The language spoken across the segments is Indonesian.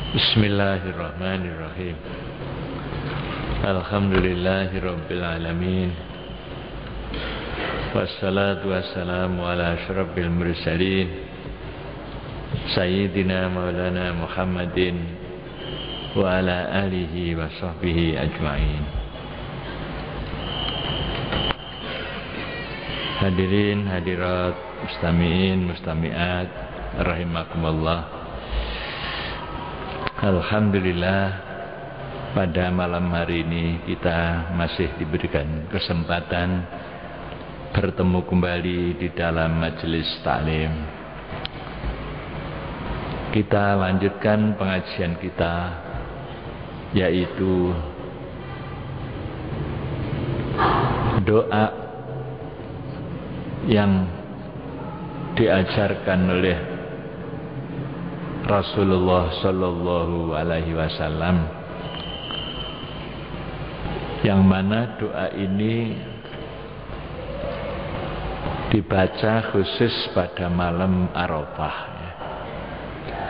Bismillahirrahmanirrahim. Alhamdulillahirabbil alamin. Wassalatu wassalamu ala asyrafil mursalin Sayyidina Maulana Muhammadin wa ala alihi wa sahbihi ajma'in. Hadirin hadirat mustami'in mustami'at rahimakumullah. Alhamdulillah, pada malam hari ini kita masih diberikan kesempatan bertemu kembali di dalam majelis taklim. Kita lanjutkan pengajian kita, yaitu doa yang diajarkan oleh Rasulullah Sallallahu Alaihi Wasallam, yang mana doa ini dibaca khusus pada malam Arafah.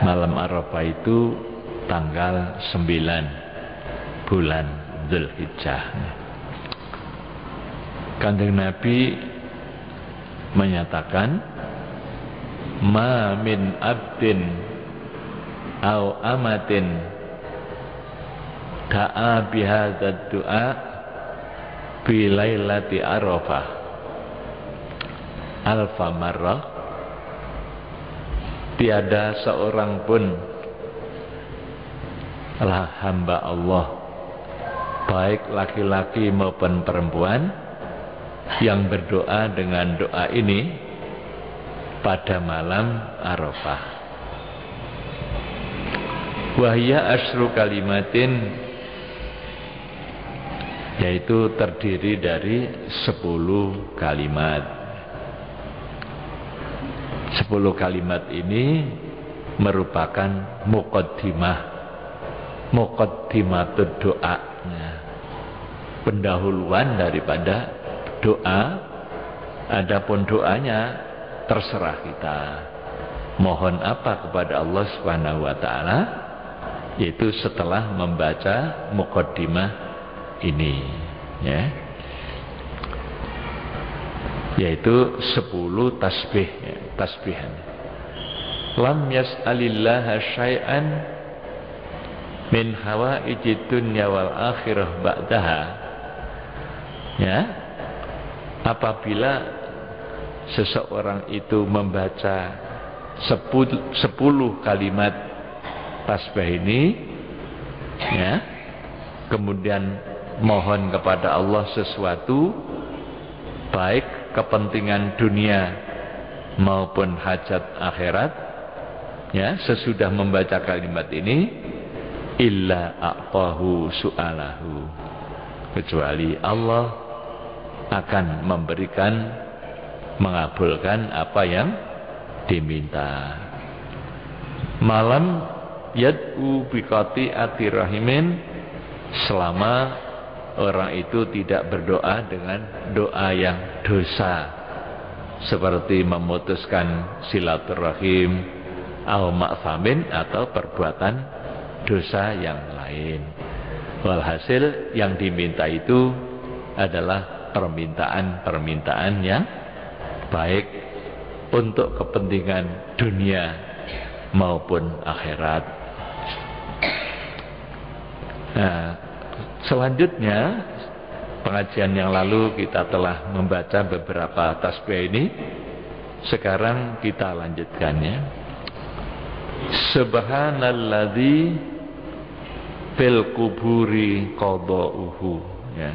Malam Arafah itu tanggal 9 bulan Dzulhijjah. Kanjeng Nabi menyatakan, ma min abdin au amatin da'a bihadzal du'a bi lailati Arafah alfa marrah, tiada seorang pun lah hamba Allah, baik laki-laki maupun perempuan, yang berdoa dengan doa ini pada malam Arafah. Wahya asyru kalimatin, yaitu terdiri dari 10 kalimat. 10 kalimat ini merupakan muqaddimatud doa, pendahuluan daripada doa. Adapun doanya terserah kita mohon apa kepada Allah Subhanahu wa taala, yaitu setelah membaca muqaddimah ini, ya, yaitu 10 tasbih, tasbihan. Lam yas'alillaha syai'an min hawaijid dunya wal akhirah ba'daha, ya, apabila seseorang itu membaca 10 kalimat tasbih ini, ya, kemudian mohon kepada Allah sesuatu, baik kepentingan dunia maupun hajat akhirat, ya, sesudah membaca kalimat ini, illa a'tahu su'alahu, kecuali Allah akan memberikan, mengabulkan apa yang diminta. Malam yad'u biqati'ati rahimin, selama orang itu tidak berdoa dengan doa yang dosa, seperti memutuskan silaturahim au ma'famin, atau perbuatan dosa yang lain. Walhasil yang diminta itu adalah permintaan-permintaan yang baik untuk kepentingan dunia maupun akhirat. Nah, selanjutnya pengajian yang lalu kita telah membaca beberapa tasbih ini. Sekarang kita lanjutkannya. Subhanalladzi fil kuburi qada'uhu, ya.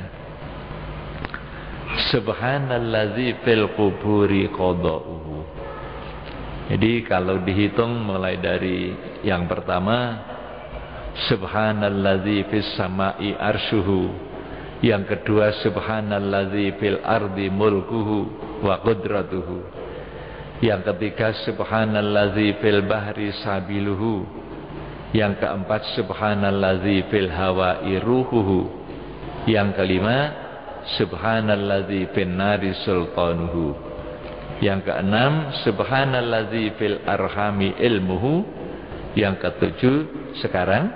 Subhanalladzi fil kuburi qada'uhu. Jadi kalau dihitung mulai dari yang pertama, subhanalladzi fis sama'i arshuhu, yang kedua subhanalladzi fil ardi mulkuhu wa qudratuhu, yang ketiga subhanalladzi fil bahri sabiluhu, yang keempat subhanalladzi fil hawa'i ruhuhu, yang kelima subhanalladzi fin nari sultanuhu, yang keenam subhanalladzi fil arhami ilmuhu, yang ketujuh sekarang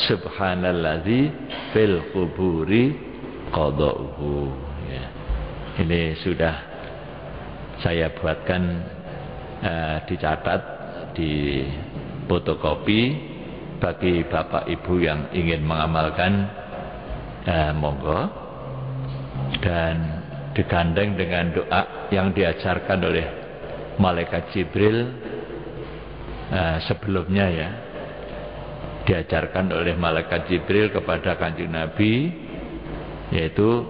subhanalladzi fil quburi qada'uhu. Ya. Ini sudah saya buatkan, dicatat, di fotokopi bagi bapak ibu yang ingin mengamalkan, monggo, dan digandeng dengan doa yang diajarkan oleh malaikat Jibril sebelumnya, ya, diajarkan oleh malaikat Jibril kepada Kanjeng Nabi, yaitu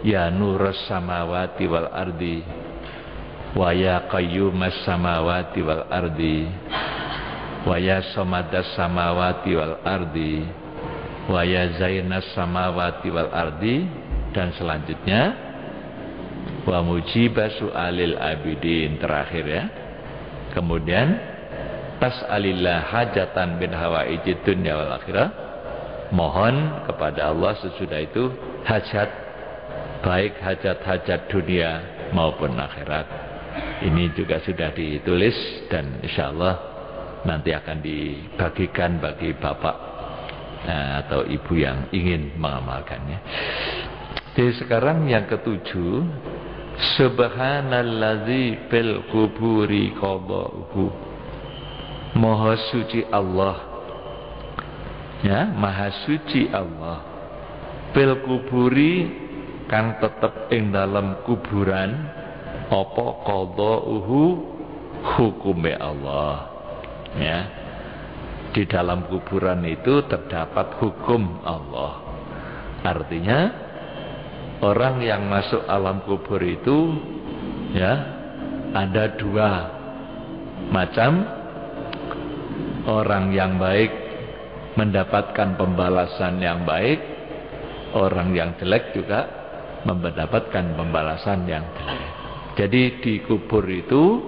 ya nurus samawati wal ardi wa ya qayyumas samawati wal ardi wa ya samadas samawati wal ardi wa ya zainas samawati wal ardi, dan selanjutnya wa mujibas su'alil abidin, terakhir, ya. Kemudian tas'alillah hajatan min hawaijid dunya wal akhirah, mohon kepada Allah sesudah itu hajat, baik hajat-hajat dunia maupun akhirat. Ini juga sudah ditulis dan insya Allah nanti akan dibagikan bagi bapak atau ibu yang ingin mengamalkannya. Jadi sekarang yang ketujuh, subhanalladzi fil quburi qada'uhu. Maha suci Allah, ya, maha suci Allah. Fil kuburi kang tetep ing dalam kuburan, apa qada'uhu, hukume Allah, ya. Di dalam kuburan itu terdapat hukum Allah. Artinya orang yang masuk alam kubur itu, ya, ada dua macam. Orang yang baik mendapatkan pembalasan yang baik, orang yang jelek juga mendapatkan pembalasan yang jelek. Jadi di kubur itu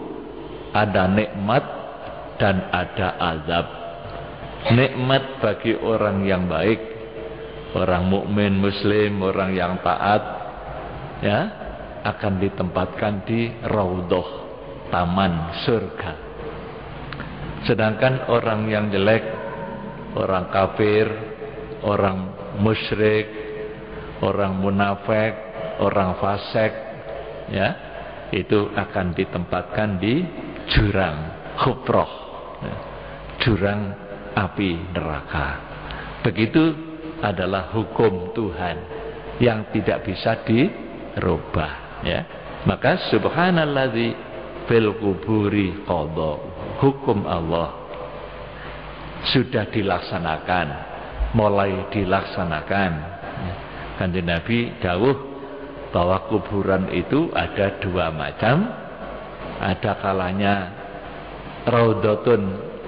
ada nikmat dan ada azab. Nikmat bagi orang yang baik, orang mukmin muslim, orang yang taat, ya, akan ditempatkan di raudhah, taman surga. Sedangkan orang yang jelek, orang kafir, orang musyrik, orang munafik, orang fasik, ya, itu akan ditempatkan di jurang khufrah, jurang api neraka. Begitu adalah hukum Tuhan yang tidak bisa dirubah, ya. Maka subhanalladzi fil quburi qada, hukum Allah sudah dilaksanakan, mulai dilaksanakan. Kanjeng Nabi dawuh bahwa kuburan itu ada dua macam. Ada kalanya raudhatun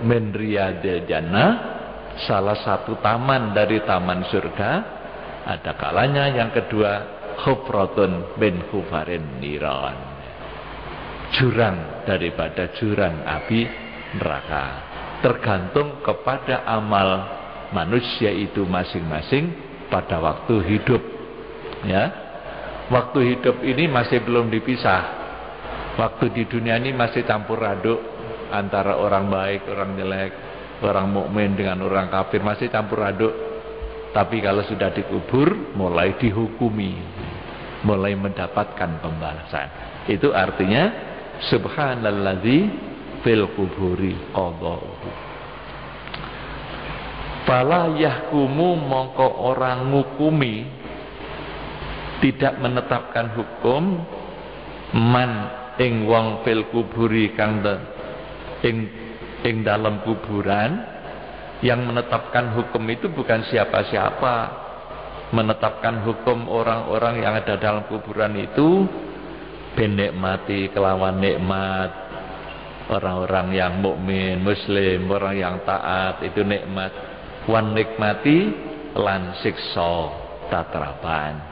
min riyadil jannah, salah satu taman dari taman surga. Ada kalanya yang kedua khufratun min khufarin niran, jurang daripada jurang api neraka. Tergantung kepada amal manusia itu masing-masing pada waktu hidup, ya. Waktu hidup ini masih belum dipisah. Waktu di dunia ini masih campur aduk antara orang baik, orang jelek, orang mukmin dengan orang kafir, masih campur aduk. Tapi kalau sudah dikubur, mulai dihukumi, mulai mendapatkan pembalasan. Itu artinya subhanalladzi fil kuburi qada'uhu. Fala yahkumu, mongko orang ngukumi, tidak menetapkan hukum, man ing wong fil kuburi kang ing dalam kuburan. Yang menetapkan hukum itu bukan siapa-siapa. Menetapkan hukum orang-orang yang ada dalam kuburan itu benikmati kelawan nikmat. Orang-orang yang mukmin, muslim, orang yang taat itu nikmat. Wan nikmati lan siksa tatrapan.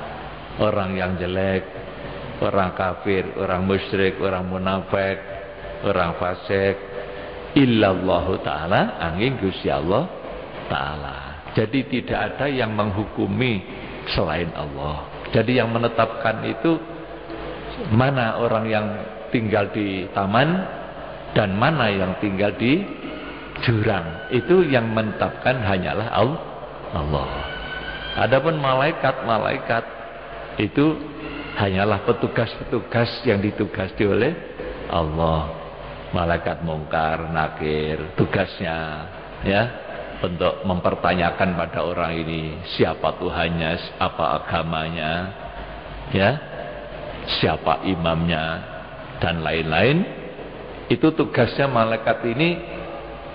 Orang yang jelek, orang kafir, orang musyrik, orang munafik, orang fasik, illallahu ta'ala, angin Gusti Allah ta'ala. Jadi tidak ada yang menghukumi selain Allah. Jadi yang menetapkan itu mana orang yang tinggal di taman dan mana yang tinggal di jurang. Itu yang menetapkan hanyalah Allah. Adapun malaikat itu hanyalah petugas-petugas yang ditugasi oleh Allah. Malaikat mungkar, nakir, tugasnya ya untuk mempertanyakan pada orang ini siapa Tuhannya, apa agamanya, ya, siapa imamnya dan lain-lain. Itu tugasnya malaikat ini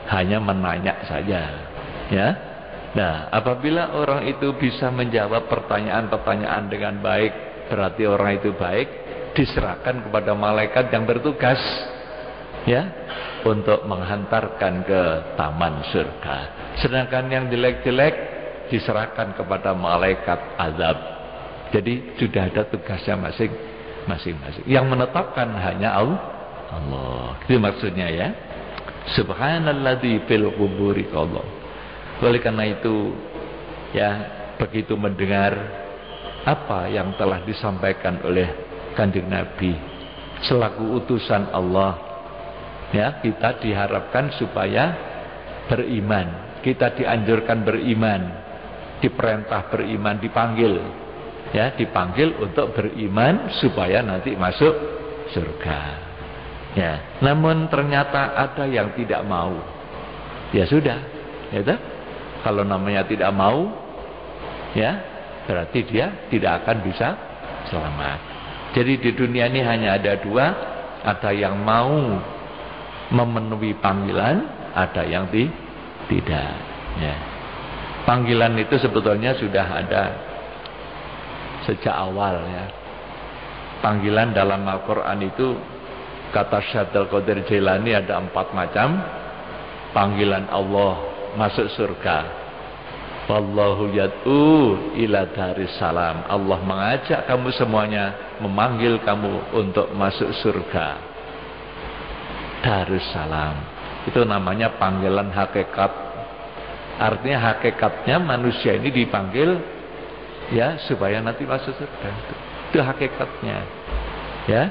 hanya menanya saja, ya. Nah, apabila orang itu bisa menjawab pertanyaan-pertanyaan dengan baik, berarti orang itu baik, diserahkan kepada malaikat yang bertugas, ya, untuk menghantarkan ke taman surga. Sedangkan yang jelek-jelek diserahkan kepada malaikat azab. Jadi sudah ada tugasnya masing-masing. Yang menetapkan hanya Allah. Itu maksudnya ya. Subhanalladzi fil quburi qadha. Oleh karena itu ya, begitu mendengar apa yang telah disampaikan oleh Kanjeng Nabi selaku utusan Allah, ya, kita diharapkan supaya beriman. Kita dianjurkan beriman, diperintah beriman, dipanggil, ya, dipanggil untuk beriman supaya nanti masuk surga. Ya, namun ternyata ada yang tidak mau. Ya sudah, ya toh? Kalau namanya tidak mau, ya, berarti dia tidak akan bisa selamat. Jadi di dunia ini hanya ada dua, ada yang mau memenuhi panggilan, ada yang tidak. Ya. Panggilan itu sebetulnya sudah ada sejak awal ya. Panggilan dalam Al-Quran itu kata Syaikhul Qadir Jailani ada 4 macam. Panggilan Allah masuk surga. Wallahu yad'u ila daris salam. Allah mengajak kamu semuanya, memanggil kamu untuk masuk surga. Darussalam. Itu namanya panggilan hakikat. Artinya hakikatnya manusia ini dipanggil ya supaya nanti masuk surga. Itu hakikatnya. Ya.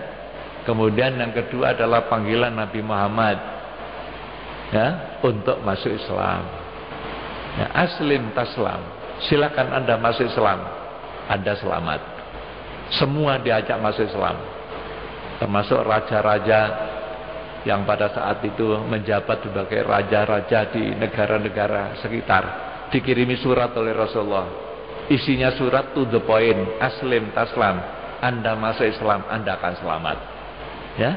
Kemudian yang kedua adalah panggilan Nabi Muhammad, ya, untuk masuk Islam. Ya, aslim taslam. Silakan Anda masuk Islam, Anda selamat. Semua diajak masuk Islam, termasuk raja-raja yang pada saat itu menjabat sebagai raja-raja di negara-negara sekitar. Dikirimi surat oleh Rasulullah. Isinya surat to the point, aslim taslam. Anda masuk Islam, Anda akan selamat. Ya,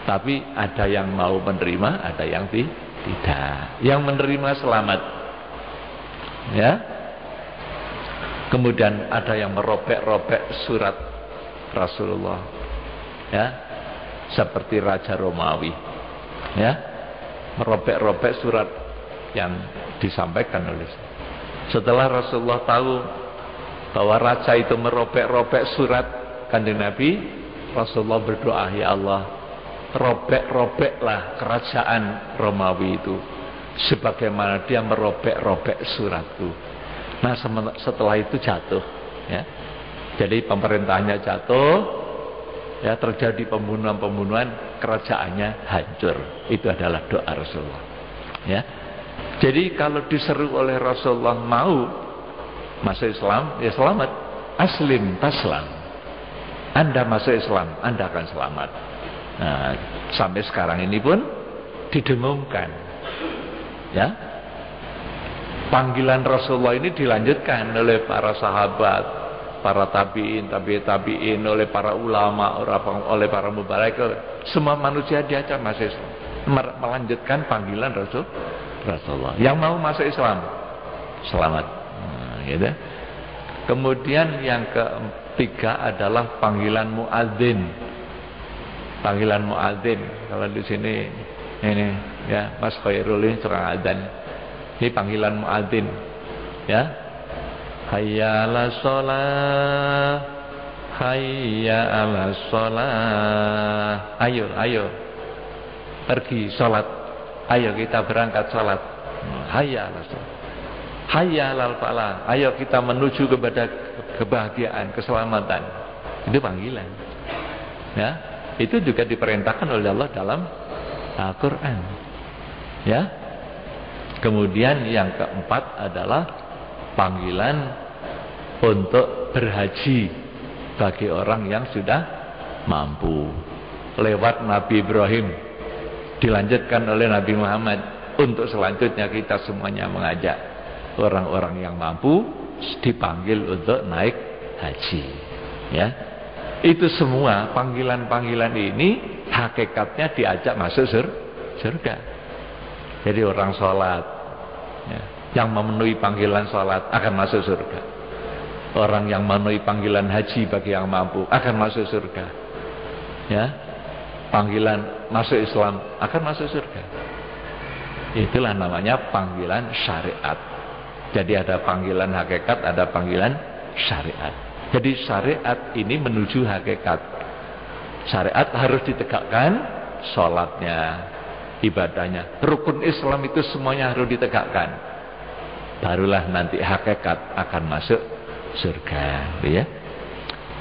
tapi ada yang mau menerima, ada yang tidak. Yang menerima selamat, ya. Kemudian ada yang merobek-robek surat Rasulullah, ya, seperti Raja Romawi, ya, merobek-robek surat yang disampaikan oleh. Setelah Rasulullah tahu bahwa raja itu merobek-robek surat Kanjeng Nabi, Rasulullah berdoa, ya Allah, robek-robeklah kerajaan Romawi itu sebagaimana dia merobek-robek suratku. Nah, setelah itu jatuh, ya. Jadi pemerintahnya jatuh, ya, terjadi pembunuhan-pembunuhan, kerajaannya hancur. Itu adalah doa Rasulullah, ya. Jadi kalau diseru oleh Rasulullah mau masuk Islam, ya selamat. Aslim taslam. Anda masuk Islam, Anda akan selamat. Nah, sampai sekarang ini pun didengungkan, ya. Panggilan Rasulullah ini dilanjutkan oleh para sahabat, para tabi'in, oleh para ulama, oleh para mubarak. Semua manusia diajak masuk Islam, melanjutkan panggilan Rasulullah. Yang mau masuk Islam, selamat. Nah, gitu. Kemudian yang ketiga adalah panggilan muadzin. Panggilan muadzin. Kalau di sini ini ya, Mas Khairul ini surah adzan. Ini panggilan muadzin. Ya. Hayya 'alas shalah. Hayya 'alas shalah. Ayo. Pergi salat. Ayo kita berangkat salat. Hayya 'alas shalah. Hayya 'alal falah. Ayo kita menuju kepada kebahagiaan, keselamatan. Itu panggilan. Ya, itu juga diperintahkan oleh Allah dalam Al-Qur'an. Ya. Kemudian yang keempat adalah panggilan untuk berhaji bagi orang yang sudah mampu. Lewat Nabi Ibrahim, dilanjutkan oleh Nabi Muhammad. Untuk selanjutnya kita semuanya mengajak orang-orang yang mampu dipanggil untuk naik haji. Ya, itu semua panggilan-panggilan ini hakikatnya diajak masuk surga. Jadi orang sholat, ya, yang memenuhi panggilan sholat akan masuk surga. Orang yang memenuhi panggilan haji bagi yang mampu akan masuk surga. Ya, panggilan masuk Islam akan masuk surga. Itulah namanya panggilan syariat. Jadi ada panggilan hakikat, ada panggilan syariat. Jadi syariat ini menuju hakikat. Syariat harus ditegakkan, sholatnya, ibadahnya, rukun Islam itu semuanya harus ditegakkan. Barulah nanti hakikat akan masuk surga, ya.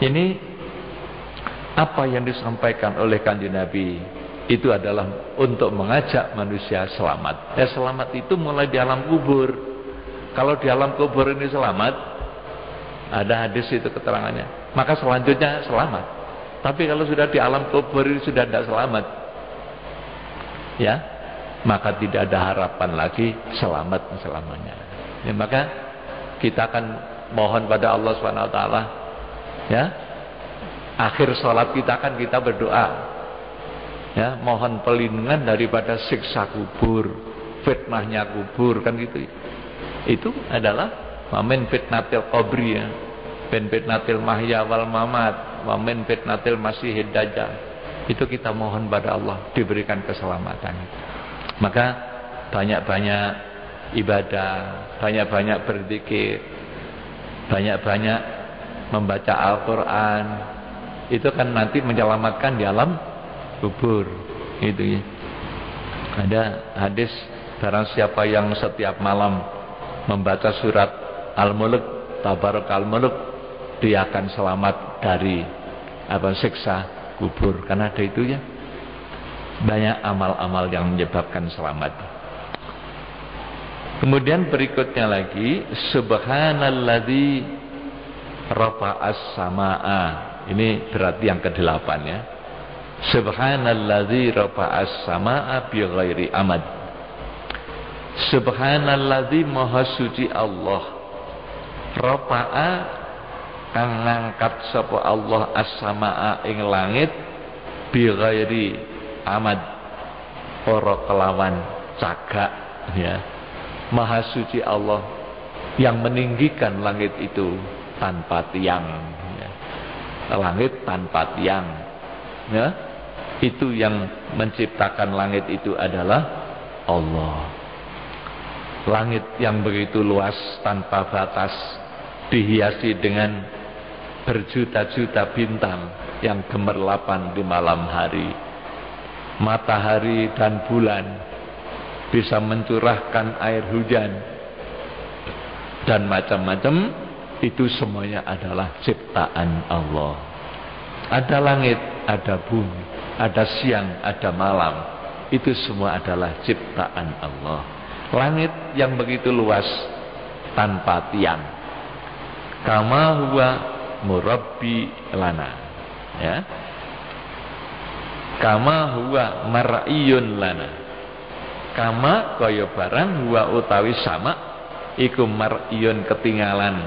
Ini apa yang disampaikan oleh Kanjeng Nabi itu adalah untuk mengajak manusia selamat. Ya, selamat itu mulai di alam kubur. Kalau di alam kubur ini selamat, ada hadis itu keterangannya, maka selanjutnya selamat. Tapi kalau sudah di alam kubur ini sudah tidak selamat, ya, maka tidak ada harapan lagi selamat selamanya. Ya, maka kita akan mohon pada Allah SWT, ya, akhir sholat kita kan kita berdoa, ya, mohon perlindungan daripada siksa kubur, fitnahnya kubur, kan gitu. Itu adalah wamin fitnatil qabri, ya, ben fitnatil mahya wal mamat, wamin fitnatil masihid dajjal. Itu kita mohon pada Allah diberikan keselamatan. Maka banyak-banyak ibadah, banyak-banyak berzikir, banyak-banyak membaca Al-Quran. Itu kan nanti menyelamatkan di alam kubur. Itu, ya. Ada hadis, barang siapa yang setiap malam membaca surat Al-Mulk, Tabarak Al-Mulk, dia akan selamat dari siksa kubur. Karena ada itu, ya, banyak amal-amal yang menyebabkan selamat. Kemudian berikutnya lagi, subhanalladzi rafa'as samaa. Ini berarti yang ke-8, ya. Subhanalladzi rafa'as samaa bi ghairi amad. Subhanalladzi maha suci Allah. Rafa'a kang ngangkat sapa Allah as-samaa ing langit bi ghairi amad, ora kelawan cagak, ya. Maha suci Allah yang meninggikan langit itu tanpa tiang, ya. Langit tanpa tiang, ya. Itu yang menciptakan langit itu adalah Allah. Langit yang begitu luas tanpa batas, dihiasi dengan berjuta-juta bintang yang gemerlapan di malam hari. Matahari dan bulan bisa mencurahkan air hujan dan macam-macam. Itu semuanya adalah ciptaan Allah. Ada langit, ada bumi, ada siang, ada malam. Itu semua adalah ciptaan Allah. Langit yang begitu luas tanpa tiang. Kama huwa murabbi lana, ya. Kama huwa mar'iyun lana. Kama kaya barang huwa utawi sama iku mar'iyun ketinggalan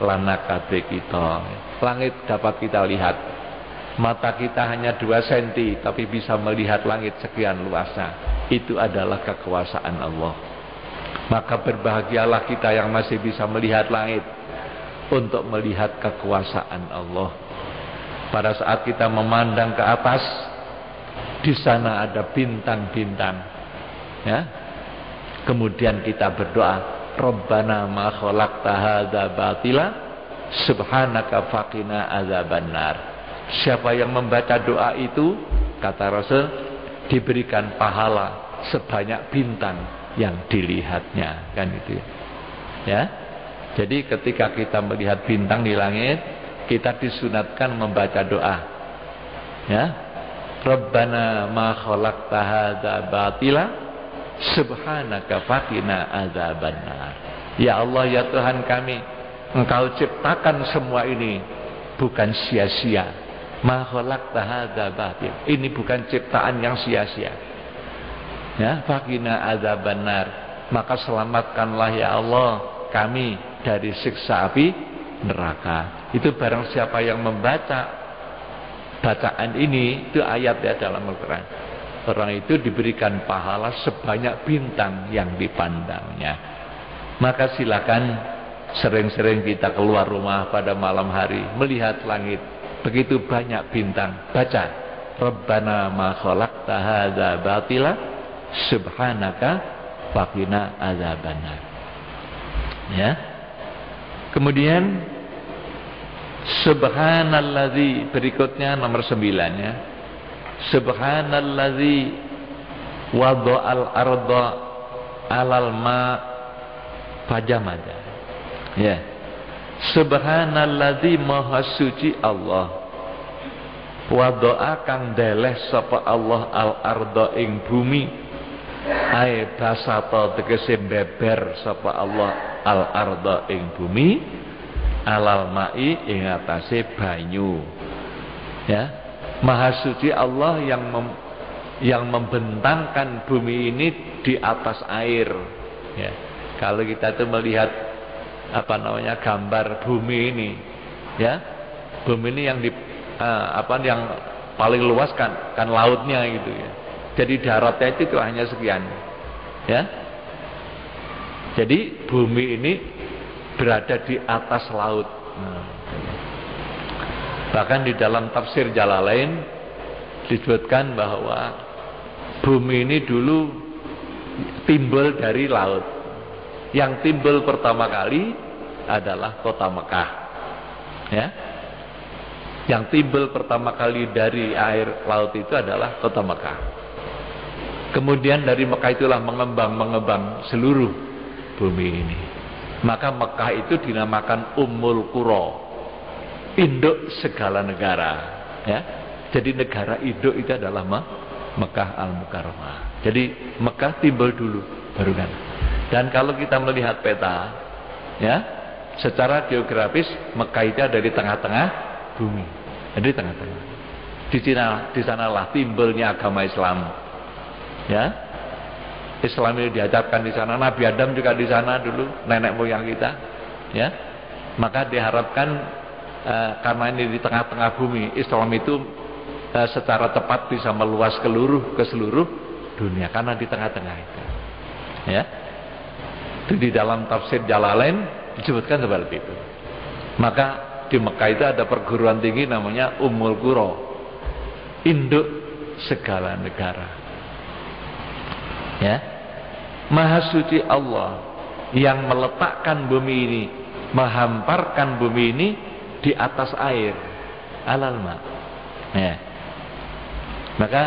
lana kabeh kita. Langit dapat kita lihat. Mata kita hanya 2 cm tapi bisa melihat langit sekian luasnya. Itu adalah kekuasaan Allah. Maka berbahagialah kita yang masih bisa melihat langit untuk melihat kekuasaan Allah. Pada saat kita memandang ke atas, di sana ada bintang-bintang, ya. Kemudian kita berdoa, Rabbana ma khalaqta hadza batila subhanaka faqina adzabannar. Siapa yang membaca doa itu, kata Rasul, diberikan pahala sebanyak bintang yang dilihatnya, kan itu, ya. Jadi ketika kita melihat bintang di langit, kita disunatkan membaca doa, ya. Rabbana ma khalaqta hadza batila subhanaka faqina adzabannar. Ya Allah, ya Tuhan kami, Engkau ciptakan semua ini bukan sia-sia. Ma khalaqta hadza batil. Ini bukan ciptaan yang sia-sia. Ya, faqina adzabannar. Maka selamatkanlah ya Allah kami dari siksa api neraka. Itu barang siapa yang membaca bacaan ini, itu ayat ya dalam Al-Quran, orang itu diberikan pahala sebanyak bintang yang dipandangnya. Maka silakan sering-sering kita keluar rumah pada malam hari, melihat langit, begitu banyak bintang, baca Rabbana ma khalaqta hadza batila subhanaka faqina adzabannar. Ya. Kemudian subhanalladzi, berikutnya nomor 9 ya. Subhanalladzi wada'al arda 'alal ma fajamada. Ya. Subhanalladzi maha suci Allah. Wada'a kang deleh sapa Allah al arda ing bumi. Ai basata tegese beber sapa Allah al arda ing bumi, alal ma'i ing atase banyu. Ya. Maha suci Allah yang membentangkan bumi ini di atas air. Ya. Kalau kita itu melihat gambar bumi ini, ya, bumi ini yang yang paling luas kan lautnya gitu ya. Jadi daratnya itu hanya sekian, ya. Jadi bumi ini berada di atas laut. Bahkan di dalam tafsir Jalalain disebutkan bahwa bumi ini dulu timbul dari laut. Yang timbul pertama kali adalah kota Mekah, ya. Yang timbul pertama kali dari air laut itu adalah kota Mekah. Kemudian dari Mekah itulah mengembang seluruh bumi ini. Maka Mekah itu dinamakan Ummul Qura, induk segala negara, ya. Jadi negara induk itu adalah Mekah Al-Mukarramah. Jadi Mekah timbul dulu, baru kan. Dan kalau kita melihat peta, ya, secara geografis Mekah itu ada di tengah-tengah bumi, ada di tengah-tengah. Di sanalah timbulnya agama Islam, ya. Islam ini diajarkan di sana. Nabi Adam juga di sana dulu, nenek moyang kita, ya. Maka diharapkan karena ini di tengah-tengah bumi, Islam itu secara tepat bisa meluas ke seluruh dunia karena di tengah-tengah itu, ya. Itu di dalam tafsir Jalalain disebutkan seperti itu. Maka di Mekah itu ada perguruan tinggi namanya Ummul Qura, induk segala negara, ya. Maha suci Allah yang meletakkan bumi ini, menghamparkan bumi ini di atas air, alal ma, ya. Maka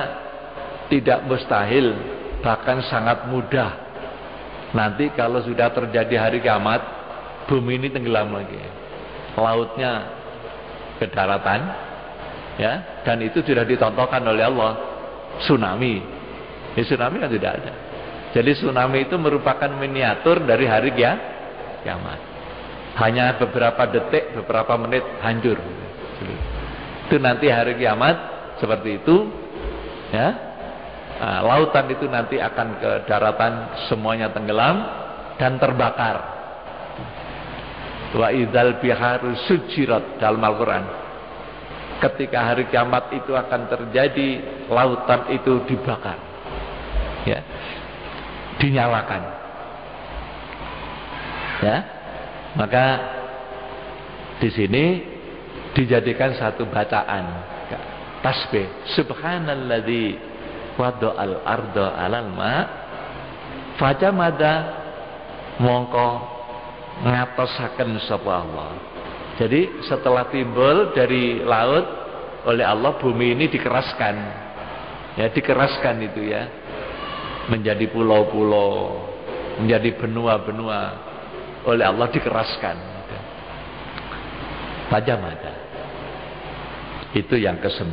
tidak mustahil, bahkan sangat mudah nanti kalau sudah terjadi hari kiamat, bumi ini tenggelam lagi, lautnya ke daratan, ya. Dan itu sudah dicontohkan oleh Allah, tsunami. Tsunami kan tidak ada. Jadi tsunami itu merupakan miniatur dari hari kiamat. Hanya beberapa detik, beberapa menit hancur. Itu nanti hari kiamat seperti itu, ya. Lautan itu nanti akan ke daratan, semuanya tenggelam dan terbakar. Wa idzal biharu sujirat dalam Al-Quran. Ketika hari kiamat itu akan terjadi, lautan itu dibakar, ya, dinyalakan, ya. Maka di sini dijadikan satu bacaan tasbih, subhanalladzi wada'al arda 'alal ma fajamada, mongko ngatosaken sapa Allah. Jadi setelah timbul dari laut oleh Allah, bumi ini dikeraskan, ya, dikeraskan itu, ya, menjadi pulau-pulau, menjadi benua-benua, oleh Allah dikeraskan. Fajamada. Itu yang ke-9.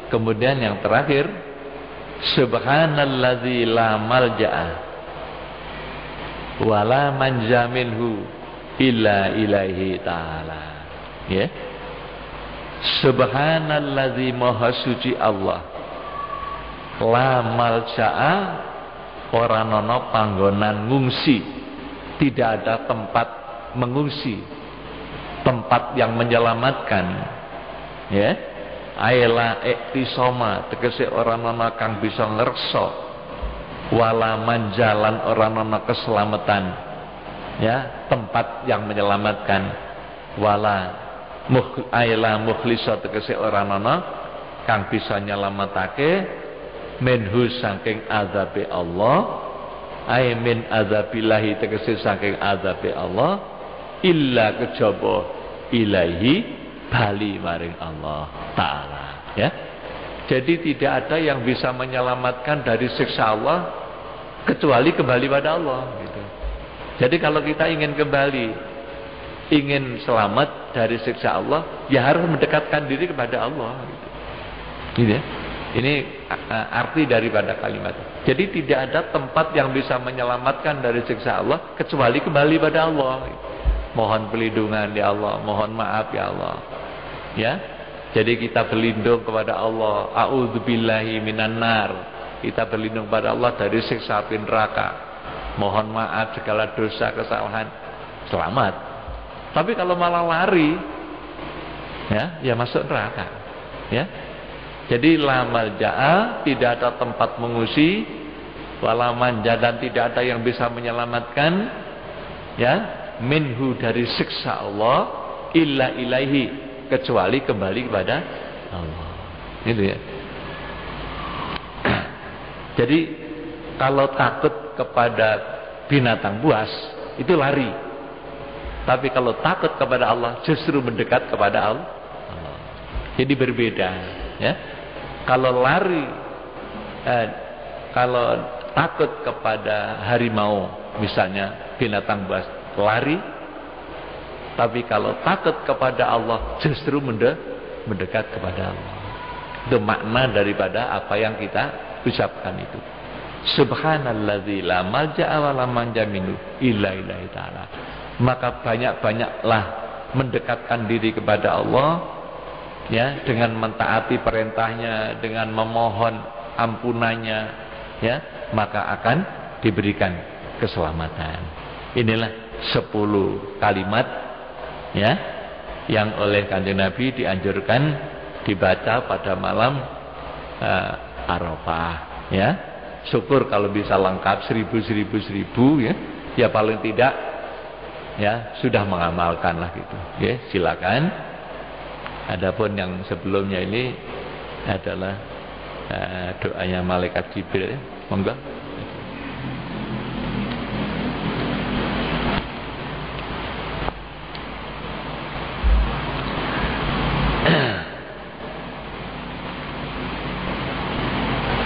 Kemudian yang terakhir, Subhanalladzi la malja'a wa la manja minhu illa ilaihi ta'ala. Ya. Subhanalladzi maha suci Allah. La malja'a, ora ana panggonan ngungsi. Tidak ada tempat mengungsi, tempat yang menyelamatkan. Ya. Aila iktisoma, tegese ora ana kang bisa ngreksa. Wala manjalan, ora ana keselamatan. Ya, tempat yang menyelamatkan. Wala aila mukhlisa, tegese ora ana kang bisa nyelametake minhu saking azabe Allah. Ai min azabillahi, tegese saking azabe Allah, illa kejaba ilahi, bali maring Allah Ta'ala. Ya. Jadi tidak ada yang bisa menyelamatkan dari siksa Allah kecuali kembali pada Allah gitu. Jadi kalau kita ingin kembali, ingin selamat dari siksa Allah, ya harus mendekatkan diri kepada Allah gitu. Gitu ya. Ini arti daripada kalimat. Jadi tidak ada tempat yang bisa menyelamatkan dari siksa Allah kecuali kembali pada Allah gitu. Mohon pelindungan ya Allah, mohon maaf ya Allah. Ya. Jadi kita berlindung kepada Allah. A'udzubillahi minan nar. Kita berlindung kepada Allah dari siksa api neraka. Mohon maaf segala dosa kesalahan. Selamat. Tapi kalau malah lari, ya masuk neraka. Ya. Jadi la malja'a, tidak ada tempat mengungsi, wala manja, dan tidak ada yang bisa menyelamatkan, ya, minhu dari siksa Allah, illa ilaihi, kecuali kembali kepada Allah. Gitu ya. Jadi kalau takut kepada binatang buas itu lari. Tapi kalau takut kepada Allah justru mendekat kepada Allah. Jadi berbeda, ya. Kalau lari, kalau takut kepada harimau, misalnya binatang buas, lari. Tapi kalau takut kepada Allah justru mendekat kepada Allah. Itu makna daripada apa yang kita ucapkan itu. Subhanalladzi la malja'a wa la manja minhu illa ilaihi ta'ala. Maka banyak-banyaklah mendekatkan diri kepada Allah, ya, dengan mentaati perintahnya, dengan memohon ampunannya, ya, maka akan diberikan keselamatan. Inilah 10 kalimat, ya, yang oleh Kanjeng Nabi dianjurkan dibaca pada malam Arafah, ya. Syukur kalau bisa lengkap 1000 ya. Ya paling tidak, ya, sudah mengamalkan lah gitu. Ya, silakan. Adapun yang sebelumnya ini adalah doanya malaikat Jibril. Monggo.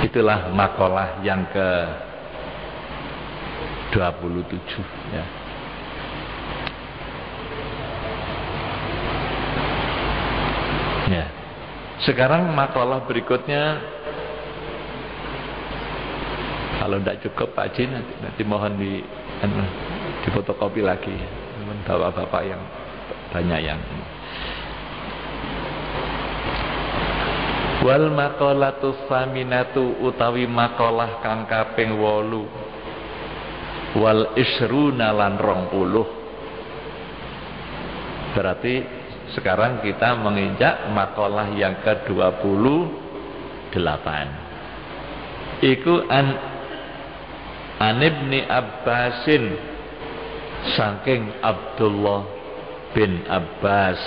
Itulah makalah yang ke-27, ya. Ya. Sekarang makalah berikutnya, kalau tidak cukup Pak Haji nanti mohon difotokopi lagi, bapak-bapak yang banyak yang. Wal maqalatus saminatu, utawi makalah kang kaping 8, wal isruna lan 20. Berarti sekarang kita menginjak makalah yang ke-28. Iku an Ibni Abbasin, saking Abdullah bin Abbas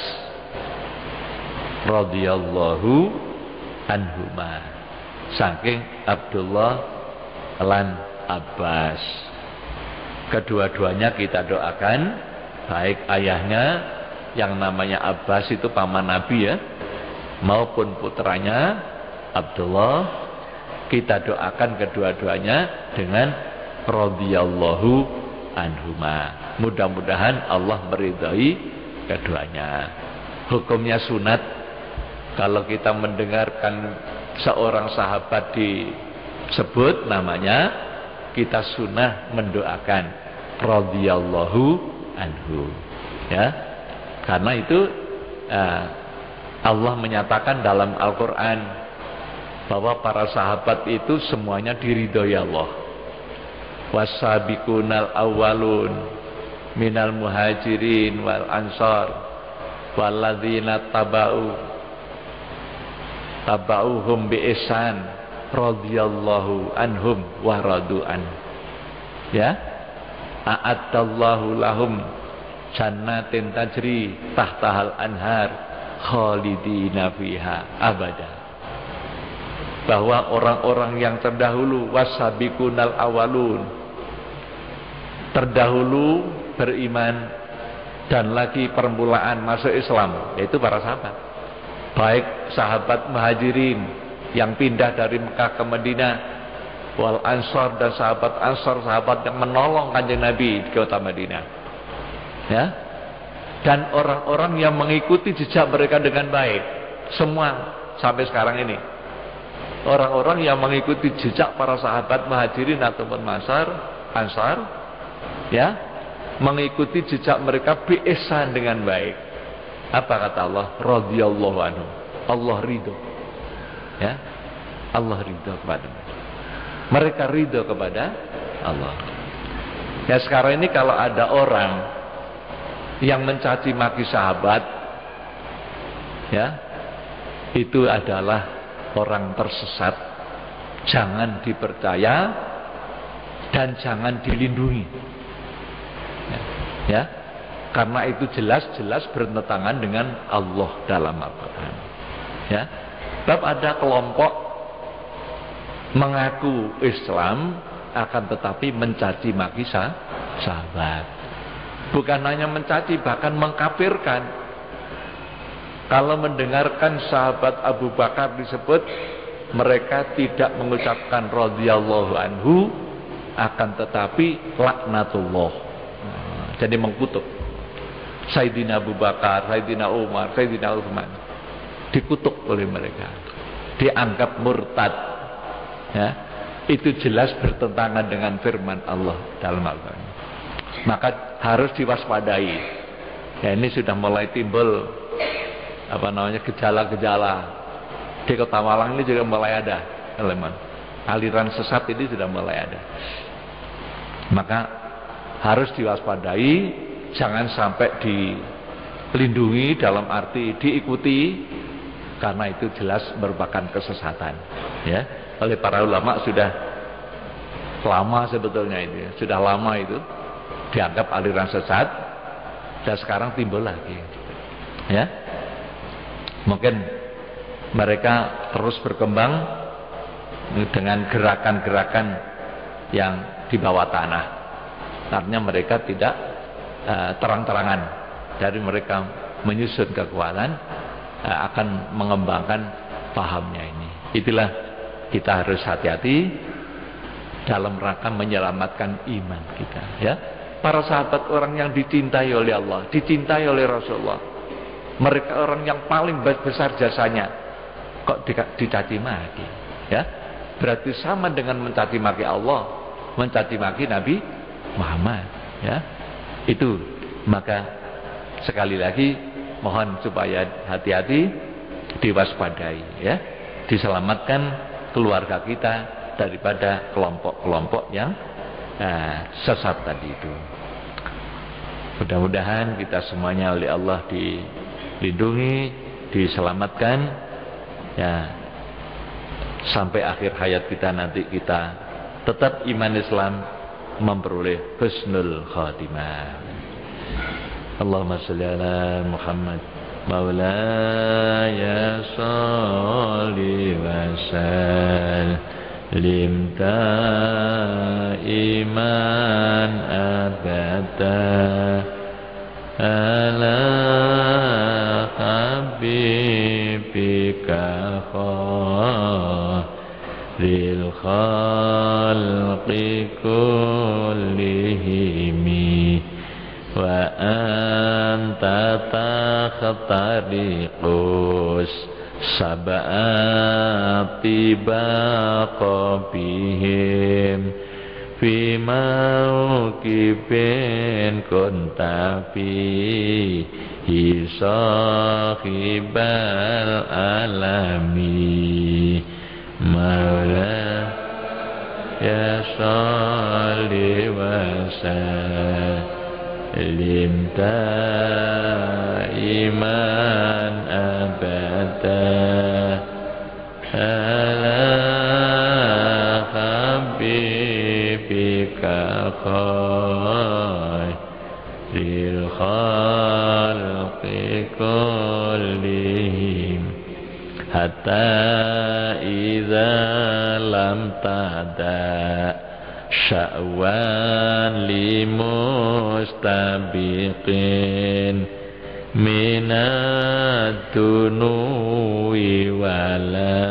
radhiyallahu anhuma, saking Abdullah lan Abbas. Kedua-duanya kita doakan, baik ayahnya yang namanya Abbas itu paman Nabi, ya, maupun putranya Abdullah, kita doakan kedua-duanya dengan radhiyallahu anhuma. Mudah-mudahan Allah meridhai keduanya. Hukumnya sunat kalau kita mendengarkan seorang sahabat sebut namanya, kita sunnah mendoakan radhiyallahu anhu. Ya, karena itu Allah menyatakan dalam Al-Quran bahwa para sahabat itu semuanya diridhoi Allah. Wasabiqunal awwalun minal muhajirin wal ansar walladzina tabauhum bi ihsan radhiyallahu anhum wa radu'an. Ya, a'addallahu lahum jannatin tajri tahtahal anhar khalidina fiha abada. Bahwa orang-orang yang terdahulu, wasabiqunal awalun, terdahulu beriman dan lagi permulaan masuk Islam, yaitu para sahabat, baik sahabat muhajirin yang pindah dari Mekah ke Madinah, wal ansor dan sahabat ansor, sahabat yang menolong Kanjeng Nabi di kota Madinah, ya, dan orang-orang yang mengikuti jejak mereka dengan baik, semua sampai sekarang ini. Orang-orang yang mengikuti jejak para sahabat muhajirin ataupun ansar, ya, mengikuti jejak mereka bi ihsan dengan baik. Apa kata Allah? Radhiyallahu anhu. Allah ridho. Ya, Allah ridho kepada mereka, ridho kepada Allah. Ya, sekarang ini kalau ada orang yang mencaci maki sahabat, ya, itu adalah orang tersesat, jangan dipercaya dan jangan dilindungi. Ya, karena itu jelas-jelas bertentangan dengan Allah dalam Al-Quran. Ya, sebab ada kelompok mengaku Islam akan tetapi mencaci maki sahabat. Bukan hanya mencaci, bahkan mengkafirkan. Kalau mendengarkan sahabat Abu Bakar disebut, mereka tidak mengucapkan radhiyallahu anhu, akan tetapi laknatullah. Jadi mengkutuk Sayyidina Abu Bakar, Sayyidina Umar, Sayyidina Utsman, dikutuk oleh mereka, dianggap murtad. Ya, itu jelas bertentangan dengan firman Allah dalam Al-Quran. Maka harus diwaspadai. Ya, ini sudah mulai timbul gejala-gejala di Kota Malang ini juga mulai ada, teman. Aliran sesat ini sudah mulai ada. Maka harus diwaspadai, jangan sampai dilindungi dalam arti diikuti, karena itu jelas merupakan kesesatan. Ya, oleh para ulama sudah lama sebetulnya itu, sudah lama itu dianggap aliran sesat, dan sekarang timbul lagi. Ya, mungkin mereka terus berkembang dengan gerakan-gerakan yang di bawah tanah. Artinya mereka tidak terang-terangan, dari mereka menyusun kekuatan akan mengembangkan pahamnya ini. Itulah kita harus hati-hati dalam rangka menyelamatkan iman kita. Ya, para sahabat orang yang dicintai oleh Allah, dicintai oleh Rasulullah. Mereka orang yang paling besar jasanya, kok dicaci maki. Ya, berarti sama dengan mencaci maki Allah, mencaci maki Nabi Muhammad. Ya, itu. Maka sekali lagi mohon supaya hati-hati, diwaspadai. Ya, diselamatkan keluarga kita daripada kelompok-kelompok yang sesat tadi itu. Mudah-mudahan kita semuanya oleh Allah dilindungi, diselamatkan, ya, sampai akhir hayat kita nanti kita tetap iman Islam, memperoleh husnul khatimah. Allahumma sholli ala Muhammad maulaya sholli wa sallim iman abada ala habibika khairil khalqi kullihimi wa anta takhtariqus sab'ati baqabihim fi mawqifin kunta fihi sahibal alami maula ya salli wa sallim iman abada ala habibika khairil khalqi kullihim hatta idza lam tada sya'wan limustabiqin minad dunuwi wala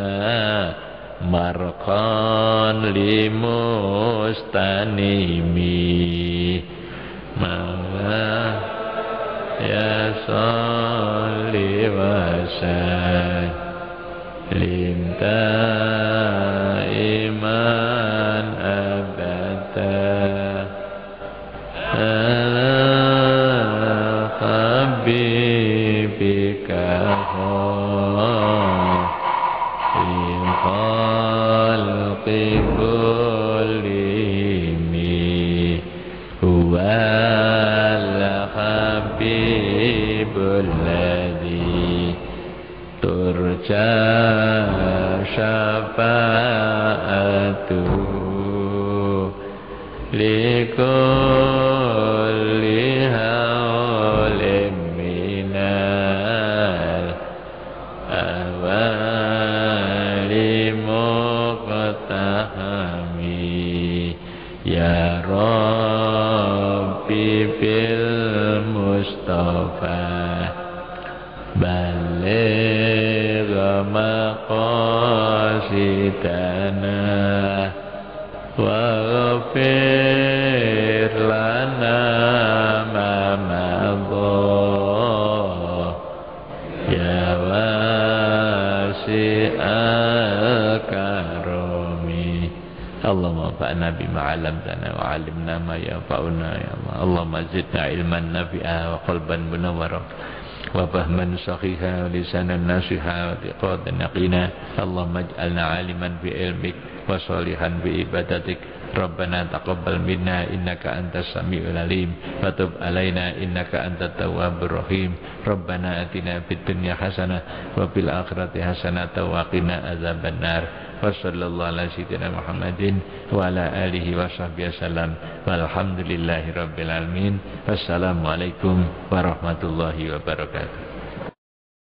marqan limustanimi mala ya salli wa sallim iman abada ala habibika khairil khalqi kullihim huwal habibul ladzi turja syafa'atuhu likulli hawlim minal awali muqtahami ya Rabbi bil Mustafa baligh maqasidana waghfir lana ma madha ya wasi'al karami Allahumma fa'na bima 'allamtana wa 'allimna ma yanfa'una ya Allah Allahumma zidna ilman nafi'a wa qalban munawwara wa fahman sahiha wa lisanan nasiha wa tiqatan yaqina Allahumma ij'alna 'aliman bi ilmik wa salihan bi ibadatik Rabbana taqabbal minna innaka antas samiul alim wa tub alaina innaka antat tawwabur rahim Rabbana atina fid dunya hasanah wa fil akhirati hasanah wa qina adzabannar wa sallallahu ala sayyidina Muhammadin wa ala alihi wa sahbihi wasallam walhamdulillahi rabbil alamin wassalamu alaikum warahmatullahi wabarakatuh.